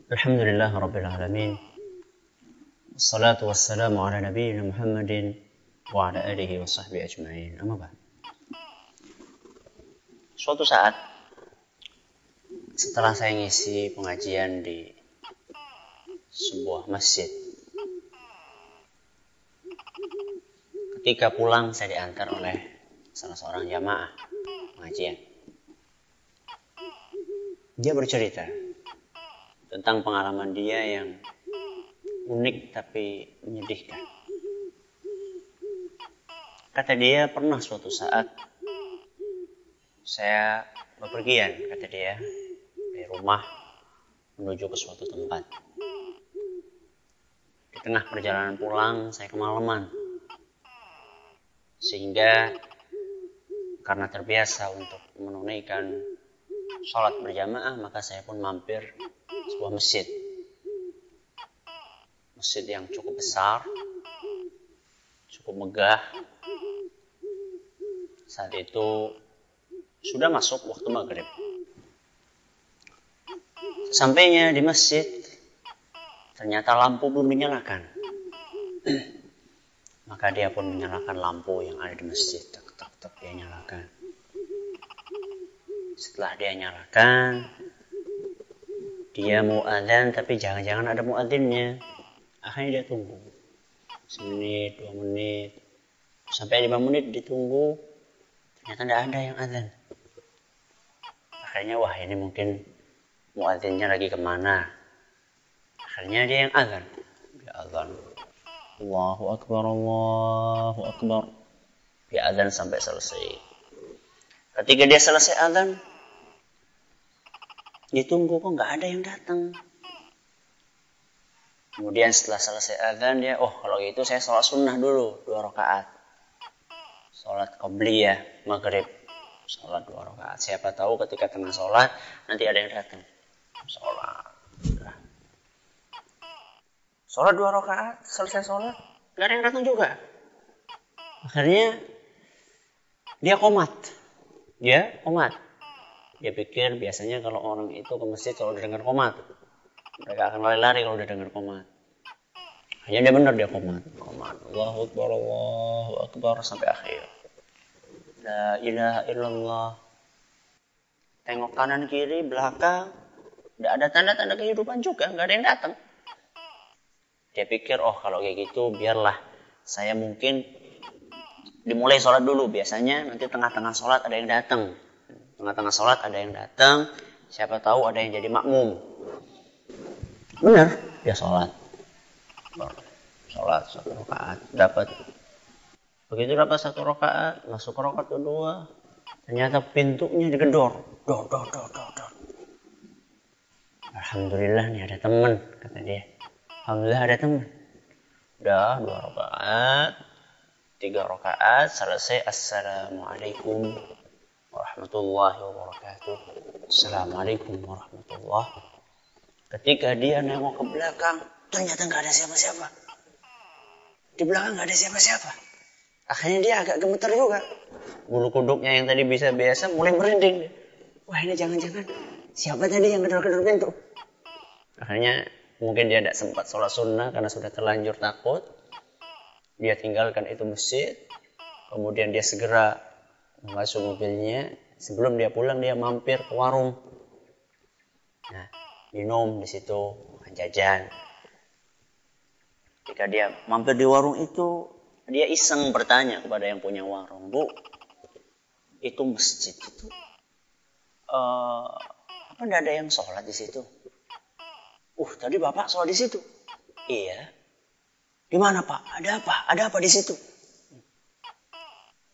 Alhamdulillah Rabbil Alamin. Wassalatu wassalamu ala nabiyyina Muhammadin wa ala alihi wa sahbihi ajma'in. Amma ba'd. Suatu saat setelah saya ngisi pengajian di sebuah masjid, ketika pulang saya diantar oleh salah seorang jamaah pengajian. Dia bercerita tentang pengalaman dia yang unik tapi menyedihkan. Kata dia, pernah suatu saat saya bepergian, kata dia, dari rumah menuju ke suatu tempat. Di tengah perjalanan pulang, saya kemalaman. Sehingga karena terbiasa untuk menunaikan sholat berjamaah, maka saya pun mampir sebuah masjid. Masjid yang cukup besar, cukup megah. Saat itu sudah masuk waktu maghrib. Sampainya di masjid, ternyata lampu belum dinyalakan. Maka dia pun menyalakan lampu yang ada di masjid. Tak, dia nyalakan. Setelah dia nyalakan, dia mau adzan tapi jangan-jangan ada muadzinnya. Akhirnya dia tunggu. 1 menit, 2 menit. Sampai 5 menit ditunggu. Ternyata tidak ada yang adzan. Akhirnya wah ini mungkin muadzinnya lagi kemana. Akhirnya dia yang adzan. Dia adzan. Allahu Akbar, Allahu Akbar. Dia adzan sampai selesai. Ketika dia selesai adzan, ditunggu kok nggak ada yang datang. Kemudian setelah selesai adzan dia, kalau gitu saya sholat sunnah dulu 2 rakaat. Sholat qobliyah maghrib, sholat 2 rakaat. Siapa tahu ketika tengah sholat nanti ada yang datang. Sholat 2 rakaat, selesai sholat nggak ada yang datang juga. Akhirnya dia qomat. Dia pikir biasanya kalau orang itu ke masjid kalau udah dengar qomat, mereka akan lari-lari kalau udah dengar qomat. Hanya dia benar, dia qomat. Allahu Akbar sampai akhir. La ilaha illallah. Tengok kanan kiri belakang, tidak ada tanda-tanda kehidupan juga, nggak ada yang datang. Dia pikir kalau kayak gitu biarlah saya mungkin dimulai sholat dulu. Biasanya nanti tengah-tengah sholat ada yang datang. Tengah-tengah sholat ada yang datang, siapa tahu ada yang jadi makmum. Benar, dia sholat 1 rakaat, dapat. Begitu dapat 1 rakaat, masuk ke rakaat kedua, ternyata pintunya digedor. Dor. Alhamdulillah nih ada teman, kata dia. Alhamdulillah ada teman. Udah 2 rakaat, 3 rakaat, selesai. Assalamualaikum warahmatullahi wabarakatuh. Assalamualaikum warahmatullahi. Ketika dia nengok ke belakang, ternyata nggak ada siapa-siapa. Di belakang nggak ada siapa-siapa. Akhirnya dia agak gemeter juga. Bulu kuduknya yang tadi bisa biasa mulai merinding. Wah ini jangan-jangan siapa tadi yang gedor-gedor pintu. Akhirnya mungkin dia tidak sempat sholat sunnah karena sudah terlanjur takut. Dia tinggalkan itu masjid. Kemudian dia segera masuk mobilnya. Sebelum dia pulang dia mampir ke warung. Nah, minum di situ, jajan. Ketika dia mampir di warung itu, dia iseng bertanya kepada yang punya warung, Bu, itu masjid itu apa tidak ada yang sholat di situ? Tadi Bapak sholat di situ. Iya. Gimana Pak? Ada apa? Ada apa di situ?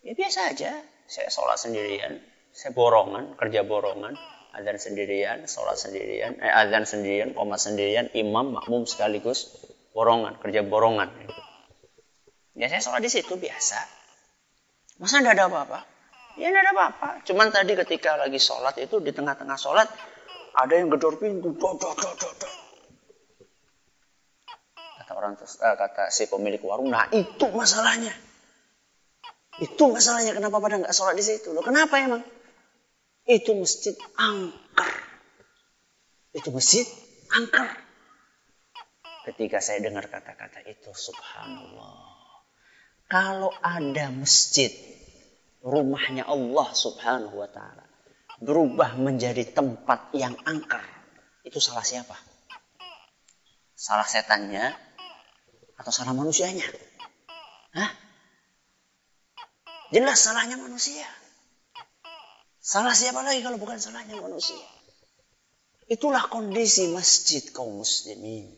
Ya biasa aja. Saya sholat sendirian, saya kerja borongan, azan sendirian, sholat sendirian, azan sendirian, qomat sendirian, imam, makmum sekaligus borongan, kerja borongan. Ya saya sholat di situ biasa. Masa tidak ada apa-apa? Ya tidak ada apa-apa. Cuman tadi ketika lagi sholat itu di tengah-tengah sholat ada yang gedor pintu, kata kata si pemilik warung, nah itu masalahnya. Itu masalahnya kenapa pada nggak sholat di situ. Loh, kenapa emang? Itu masjid angker. Itu masjid angker. Ketika saya dengar kata-kata itu, subhanallah. Kalau ada masjid, rumahnya Allah subhanahu wa ta'ala, berubah menjadi tempat yang angker, itu salah siapa? Salah setannya atau salah manusianya? Hah? Jelas salahnya manusia. Salah siapa lagi kalau bukan salahnya manusia? Itulah kondisi masjid kaum muslimin.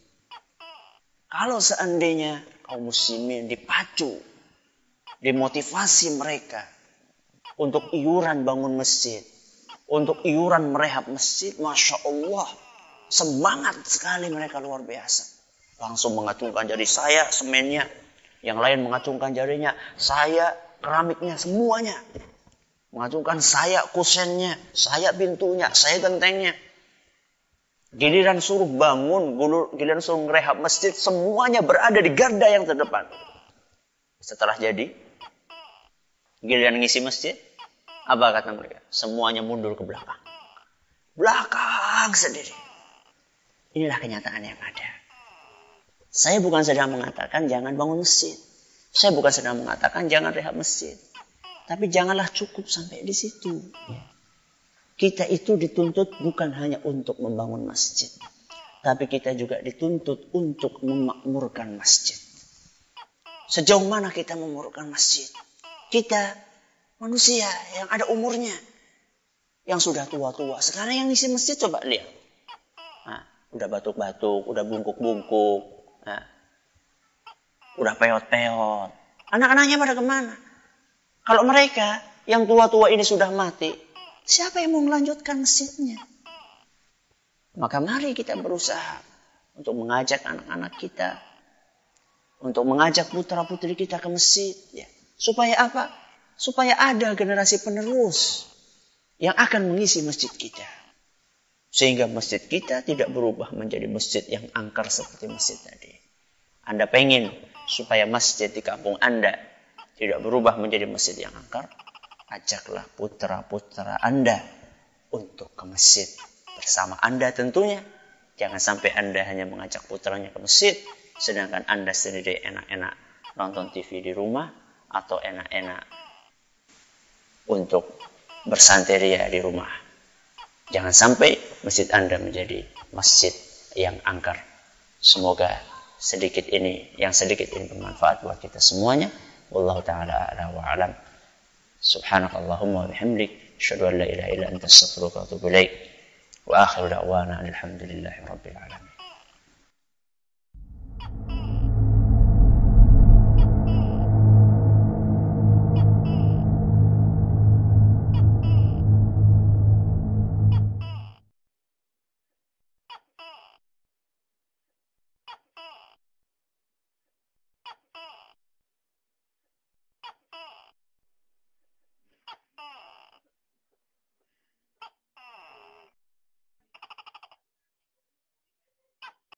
Kalau seandainya kaum muslimin dipacu, dimotivasi mereka untuk iuran bangun masjid, untuk iuran merehab masjid, Masya Allah, semangat sekali mereka, luar biasa. Langsung mengacungkan jari, saya semennya, yang lain mengacungkan jarinya, saya keramiknya, semuanya. Mengacungkan saya kusennya, saya pintunya, saya gentengnya. Giliran suruh bangun, giliran suruh merehab masjid, semuanya berada di garda yang terdepan. Setelah jadi, giliran ngisi masjid, apa kata mereka? Semuanya mundur ke belakang. Belakang sendiri. Inilah kenyataan yang ada. Saya bukan sedang mengatakan jangan bangun masjid. Saya bukan sedang mengatakan jangan rehab masjid. Tapi janganlah cukup sampai di situ. Kita itu dituntut bukan hanya untuk membangun masjid. Tapi kita juga dituntut untuk memakmurkan masjid. Sejauh mana kita memakmurkan masjid? Kita manusia yang ada umurnya. Yang sudah tua-tua. Sekarang yang ngisi masjid coba lihat. Nah, udah batuk-batuk, udah bungkuk-bungkuk. Nah, udah peot-peot. Anak-anaknya pada kemana? Kalau mereka yang tua-tua ini sudah mati, siapa yang mau melanjutkan masjidnya? Maka mari kita berusaha untuk mengajak anak-anak kita, untuk mengajak putra-putri kita ke masjid. Ya. Supaya apa? Supaya ada generasi penerus yang akan mengisi masjid kita. Sehingga masjid kita tidak berubah menjadi masjid yang angker seperti masjid tadi. Anda pengen supaya masjid di kampung Anda tidak berubah menjadi masjid yang angker, ajaklah putra-putra Anda untuk ke masjid bersama Anda tentunya. Jangan sampai Anda hanya mengajak putranya ke masjid, sedangkan Anda sendiri enak-enak nonton TV di rumah atau enak-enak untuk bersanteria di rumah. Jangan sampai masjid Anda menjadi masjid yang angker. Semoga yang sedikit ini bermanfaat buat kita semuanya. Wallahu ta'ala a'la wa a'lam. Subhanakallahumma wa bihamdik, asyhadu an la ilaha illa anta, astaghfiruka wa atubu ilaik. Wa akhiru da'wana alhamdulillahi rabbil alamin.